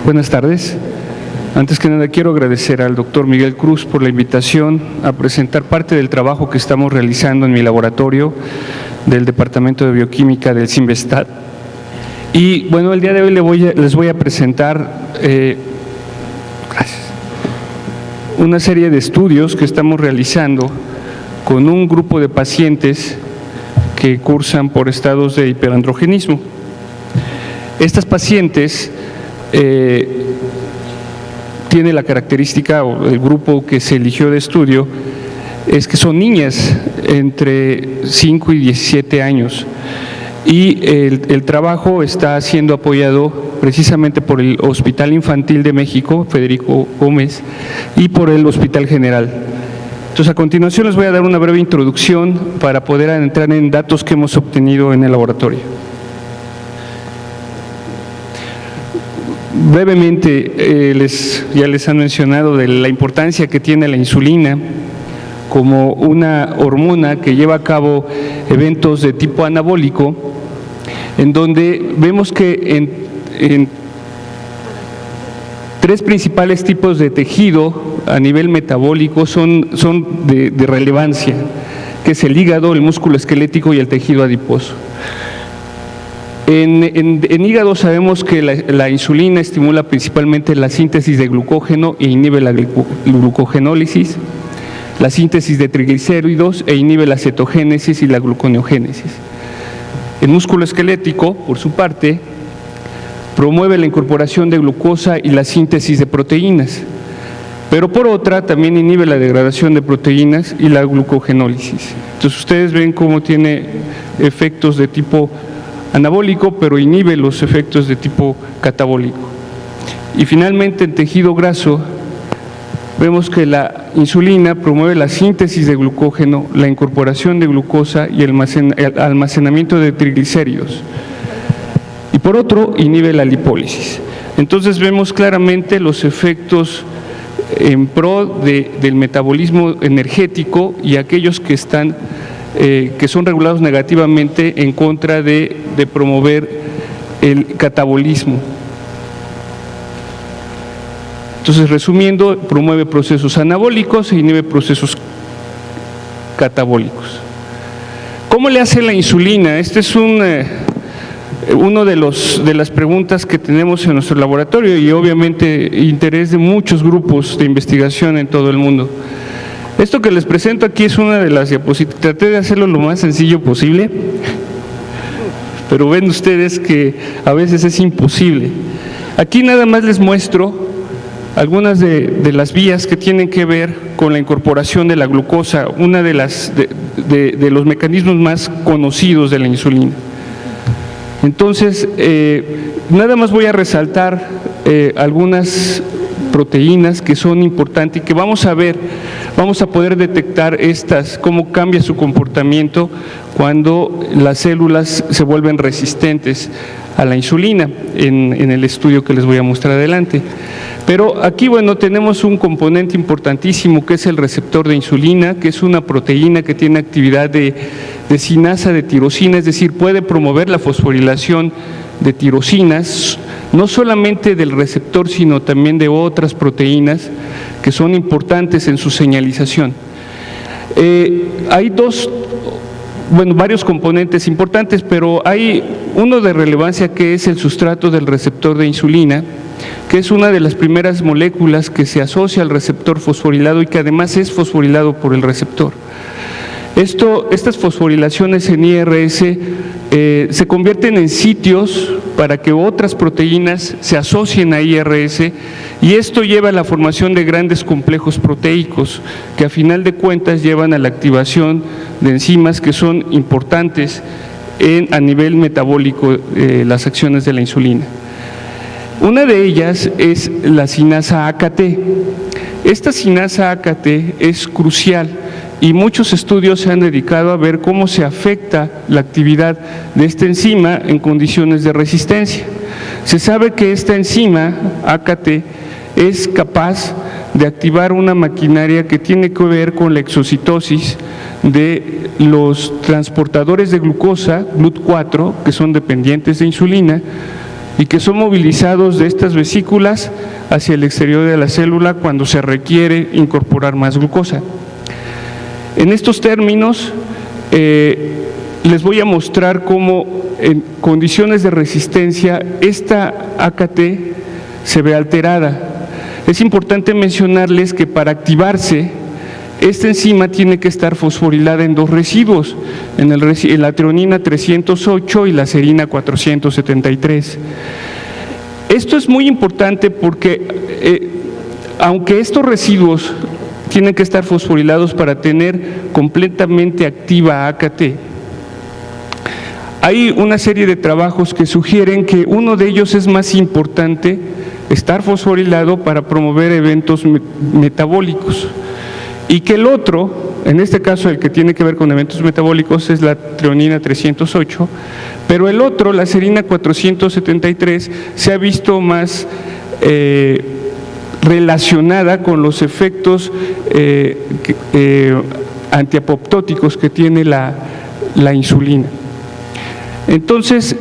Buenas tardes. Antes que nada quiero agradecer al doctor Miguel Cruz por la invitación a presentar parte del trabajo que estamos realizando en mi laboratorio del Departamento de Bioquímica del CIMBESTAT. Y bueno, el día de hoy les voy a presentar una serie de estudios que estamos realizando con un grupo de pacientes que cursan por estados de hiperandrogenismo. Estas pacientes tiene la característica, o el grupo que se eligió de estudio, es que son niñas entre 5 y 17 años. Y el trabajo está siendo apoyado precisamente por el Hospital Infantil de México, Federico Gómez, y por el Hospital General. Entonces, a continuación les voy a dar una breve introducción para poder entrar en datos que hemos obtenido en el laboratorio. Brevemente, ya les han mencionado de la importancia que tiene la insulina como una hormona que lleva a cabo eventos de tipo anabólico, en donde vemos que en tres principales tipos de tejido a nivel metabólico son de relevancia, que es el hígado, el músculo esquelético y el tejido adiposo. En hígado sabemos que la insulina estimula principalmente la síntesis de glucógeno e inhibe la glucogenólisis, la síntesis de triglicéridos e inhibe la cetogénesis y la gluconeogénesis. El músculo esquelético, por su parte, promueve la incorporación de glucosa y la síntesis de proteínas, pero por otra también inhibe la degradación de proteínas y la glucogenólisis. Entonces ustedes ven cómo tiene efectos de tipo anabólico, pero inhibe los efectos de tipo catabólico. Y finalmente, en tejido graso, vemos que la insulina promueve la síntesis de glucógeno, la incorporación de glucosa y el almacenamiento de triglicéridos. Y por otro, inhibe la lipólisis. Entonces vemos claramente los efectos en pro del metabolismo energético y aquellos que son regulados negativamente en contra de promover el catabolismo. Entonces, resumiendo, promueve procesos anabólicos e inhibe procesos catabólicos. ¿Cómo le hace la insulina? Este es uno de las preguntas que tenemos en nuestro laboratorio y obviamente interés de muchos grupos de investigación en todo el mundo. Esto que les presento aquí es una de las diapositivas. Traté de hacerlo lo más sencillo posible, pero ven ustedes que a veces es imposible. Aquí nada más les muestro algunas de las vías que tienen que ver con la incorporación de la glucosa, una de los mecanismos más conocidos de la insulina. Entonces, nada más voy a resaltar algunas proteínas que son importantes y que vamos a poder detectar cómo cambia su comportamiento cuando las células se vuelven resistentes a la insulina en el estudio que les voy a mostrar adelante. Pero aquí, bueno, tenemos un componente importantísimo que es el receptor de insulina, que es una proteína que tiene actividad de sinasa de tirosina, es decir, puede promover la fosforilación de tirosinas, no solamente del receptor, sino también de otras proteínas que son importantes en su señalización. Hay varios componentes importantes, pero hay uno de relevancia que es el sustrato del receptor de insulina, que es una de las primeras moléculas que se asocia al receptor fosforilado y que además es fosforilado por el receptor. Estas fosforilaciones en IRS se convierten en sitios para que otras proteínas se asocien a IRS y esto lleva a la formación de grandes complejos proteicos que a final de cuentas llevan a la activación de enzimas que son importantes a nivel metabólico las acciones de la insulina. Una de ellas es la sinasa AKT. Esta sinasa AKT es crucial y muchos estudios se han dedicado a ver cómo se afecta la actividad de esta enzima en condiciones de resistencia. Se sabe que esta enzima AKT es capaz de activar una maquinaria que tiene que ver con la exocitosis de los transportadores de glucosa, GLUT4, que son dependientes de insulina, y que son movilizados de estas vesículas hacia el exterior de la célula cuando se requiere incorporar más glucosa. En estos términos, les voy a mostrar cómo en condiciones de resistencia esta AKT se ve alterada. Es importante mencionarles que para activarse, esta enzima tiene que estar fosforilada en dos residuos, en la treonina 308 y la serina 473. Esto es muy importante porque aunque estos residuos tienen que estar fosforilados para tener completamente activa AKT, hay una serie de trabajos que sugieren que uno de ellos es más importante estar fosforilado para promover eventos metabólicos y que el otro, en este caso el que tiene que ver con eventos metabólicos, es la treonina 308, pero el otro, la serina 473, se ha visto más relacionada con los efectos antiapoptóticos que tiene la insulina. Entonces,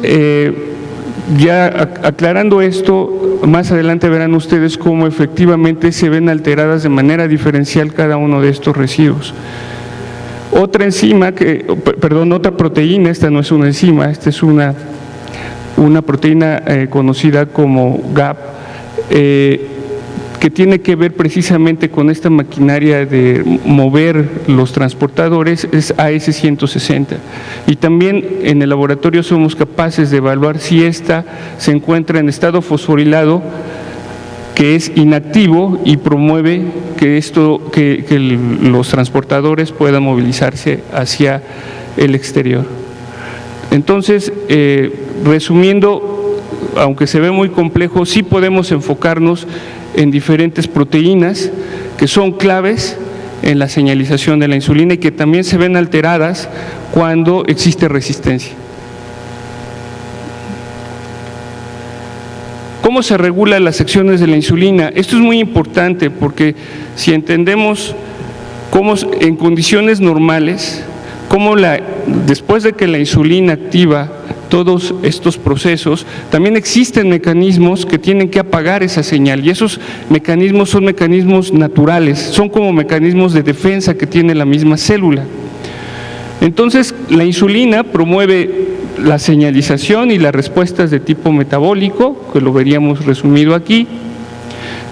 ya aclarando esto, más adelante verán ustedes cómo efectivamente se ven alteradas de manera diferencial cada uno de estos residuos. Otra otra proteína, esta no es una enzima, esta es una proteína conocida como GAP, que tiene que ver precisamente con esta maquinaria de mover los transportadores, es AS160. Y también en el laboratorio somos capaces de evaluar si esta se encuentra en estado fosforilado, que es inactivo y promueve que los transportadores puedan movilizarse hacia el exterior. Entonces, resumiendo, aunque se ve muy complejo, sí podemos enfocarnos en diferentes proteínas que son claves en la señalización de la insulina y que también se ven alteradas cuando existe resistencia. ¿Cómo se regulan las secciones de la insulina? Esto es muy importante porque si entendemos cómo en condiciones normales, después de que la insulina activa todos estos procesos, también existen mecanismos que tienen que apagar esa señal, y esos mecanismos son mecanismos naturales, son como mecanismos de defensa que tiene la misma célula. Entonces, la insulina promueve la señalización y las respuestas de tipo metabólico, que lo veríamos resumido aquí,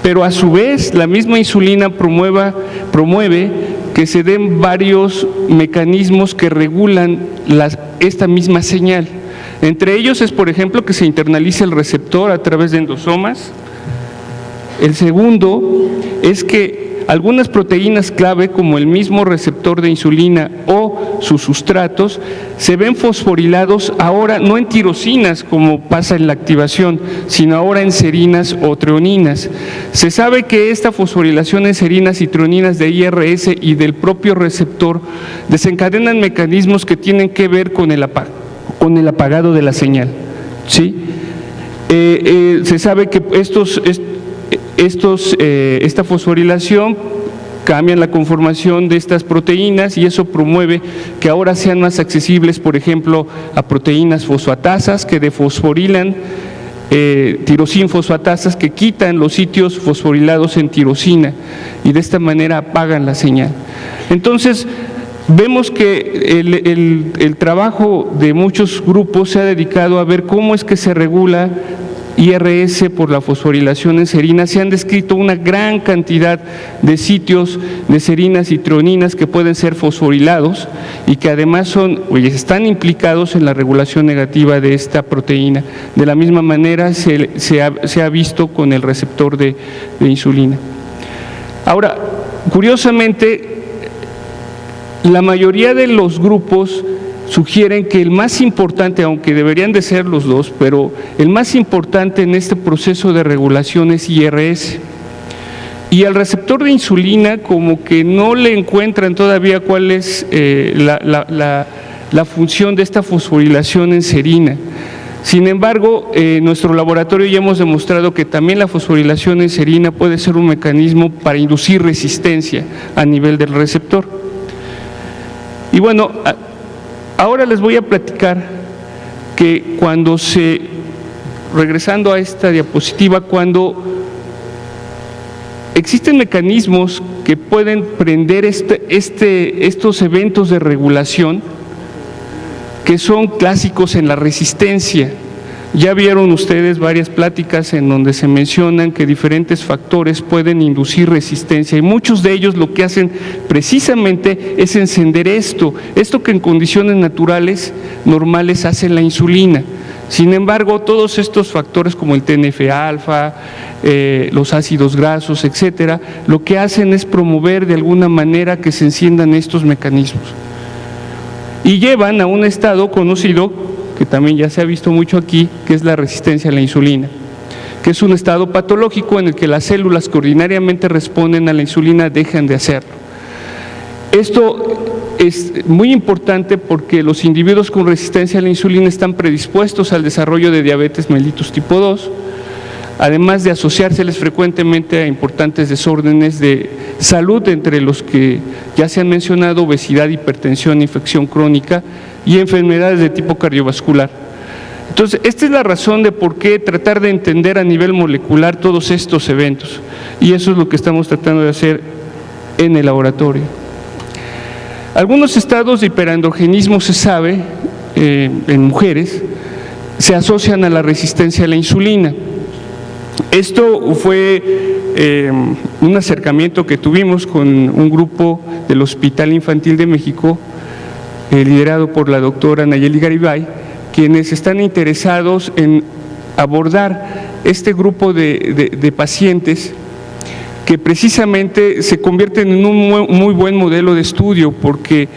pero a su vez la misma insulina promueve que se den varios mecanismos que regulan esta misma señal. Entre ellos es, por ejemplo, que se internalice el receptor a través de endosomas. El segundo es que algunas proteínas clave, como el mismo receptor de insulina o sus sustratos, se ven fosforilados ahora no en tirosinas, como pasa en la activación, sino ahora en serinas o treoninas. Se sabe que esta fosforilación en serinas y treoninas de IRS y del propio receptor desencadenan mecanismos que tienen que ver con el apagado de la señal, ¿sí? Se sabe que esta fosforilación cambian la conformación de estas proteínas y eso promueve que ahora sean más accesibles, por ejemplo, a proteínas fosfatasas que defosforilan tirosinfosfatasas que quitan los sitios fosforilados en tirosina y de esta manera apagan la señal. Entonces, vemos que el trabajo de muchos grupos se ha dedicado a ver cómo es que se regula IRS por la fosforilación en serinas. Se han descrito una gran cantidad de sitios de serinas y treoninas que pueden ser fosforilados y que además están implicados en la regulación negativa de esta proteína. De la misma manera se ha visto con el receptor de insulina. Ahora, curiosamente, la mayoría de los grupos sugieren que el más importante, aunque deberían de ser los dos, pero el más importante en este proceso de regulación es IRS. Y al receptor de insulina como que no le encuentran todavía cuál es la función de esta fosforilación en serina. Sin embargo, en nuestro laboratorio ya hemos demostrado que también la fosforilación en serina puede ser un mecanismo para inducir resistencia a nivel del receptor. Y bueno, ahora les voy a platicar que cuando se regresando a esta diapositiva, cuando existen mecanismos que pueden prender estos eventos de regulación que son clásicos en la resistencia. Ya vieron ustedes varias pláticas en donde se mencionan que diferentes factores pueden inducir resistencia y muchos de ellos lo que hacen precisamente es encender esto que en condiciones naturales, normales, hace la insulina. Sin embargo, todos estos factores como el TNF-alfa, los ácidos grasos, etcétera, lo que hacen es promover de alguna manera que se enciendan estos mecanismos. Y llevan a un estado conocido, que también ya se ha visto mucho aquí, que es la resistencia a la insulina, que es un estado patológico en el que las células que ordinariamente responden a la insulina dejan de hacerlo. Esto es muy importante porque los individuos con resistencia a la insulina están predispuestos al desarrollo de diabetes mellitus tipo 2, además de asociárseles frecuentemente a importantes desórdenes de salud, entre los que ya se han mencionado obesidad, hipertensión, infección crónica y enfermedades de tipo cardiovascular. Entonces, esta es la razón de por qué tratar de entender a nivel molecular todos estos eventos, y eso es lo que estamos tratando de hacer en el laboratorio. Algunos estados de hiperandrogenismo, se sabe, en mujeres, se asocian a la resistencia a la insulina. Esto fue un acercamiento que tuvimos con un grupo del Hospital Infantil de México, liderado por la doctora Nayeli Garibay, quienes están interesados en abordar este grupo de pacientes que precisamente se convierten en un muy buen modelo de estudio porque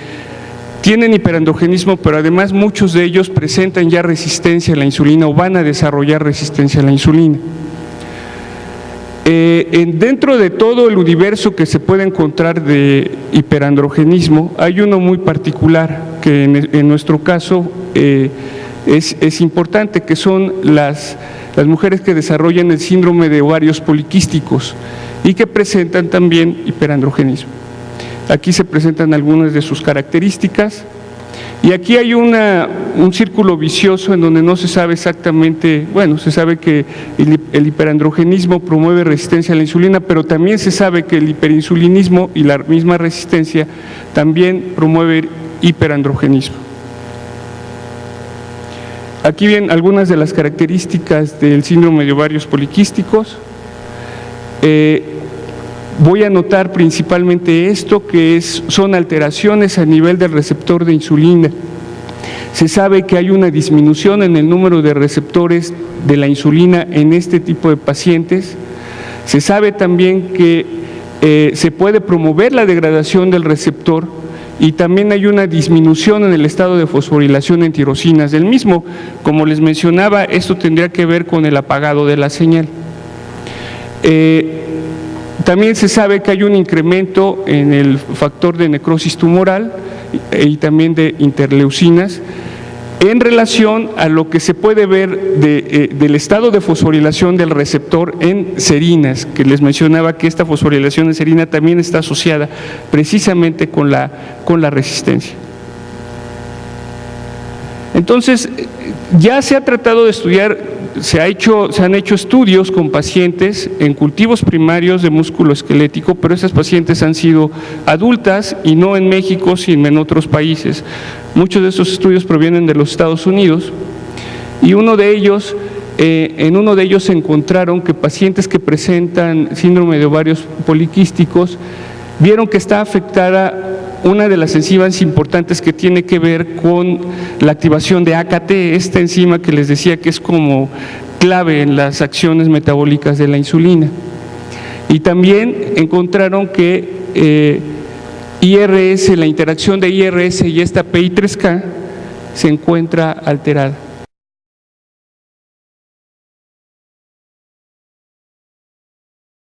tienen hiperandrogenismo, pero además muchos de ellos presentan ya resistencia a la insulina o van a desarrollar resistencia a la insulina. Dentro de todo el universo que se puede encontrar de hiperandrogenismo, hay uno muy particular que en nuestro caso es importante, que son las mujeres que desarrollan el síndrome de ovarios poliquísticos y que presentan también hiperandrogenismo. Aquí se presentan algunas de sus características. Y aquí hay un círculo vicioso en donde no se sabe exactamente, bueno, se sabe que el hiperandrogenismo promueve resistencia a la insulina, pero también se sabe que el hiperinsulinismo y la misma resistencia también promueve hiperandrogenismo. Aquí vienen algunas de las características del síndrome de ovarios poliquísticos. Voy a notar principalmente esto, que son alteraciones a nivel del receptor de insulina. Se sabe que hay una disminución en el número de receptores de la insulina en este tipo de pacientes. Se sabe también que se puede promover la degradación del receptor y también hay una disminución en el estado de fosforilación en tirosinas del mismo. Como les mencionaba, esto tendría que ver con el apagado de la señal. También se sabe que hay un incremento en el factor de necrosis tumoral y también de interleucinas en relación a lo que se puede ver del estado de fosforilación del receptor en serinas, que les mencionaba que esta fosforilación en serina también está asociada precisamente con la resistencia. Entonces, ya se ha tratado de estudiar, se han hecho estudios con pacientes en cultivos primarios de músculo esquelético, pero esas pacientes han sido adultas y no en México, sino en otros países. Muchos de esos estudios provienen de los Estados Unidos y en uno de ellos se encontraron que pacientes que presentan síndrome de ovarios poliquísticos vieron que está afectada una de las enzimas importantes que tiene que ver con la activación de AKT, esta enzima que les decía que es como clave en las acciones metabólicas de la insulina. Y también encontraron que IRS, la interacción de IRS y esta PI3K se encuentra alterada.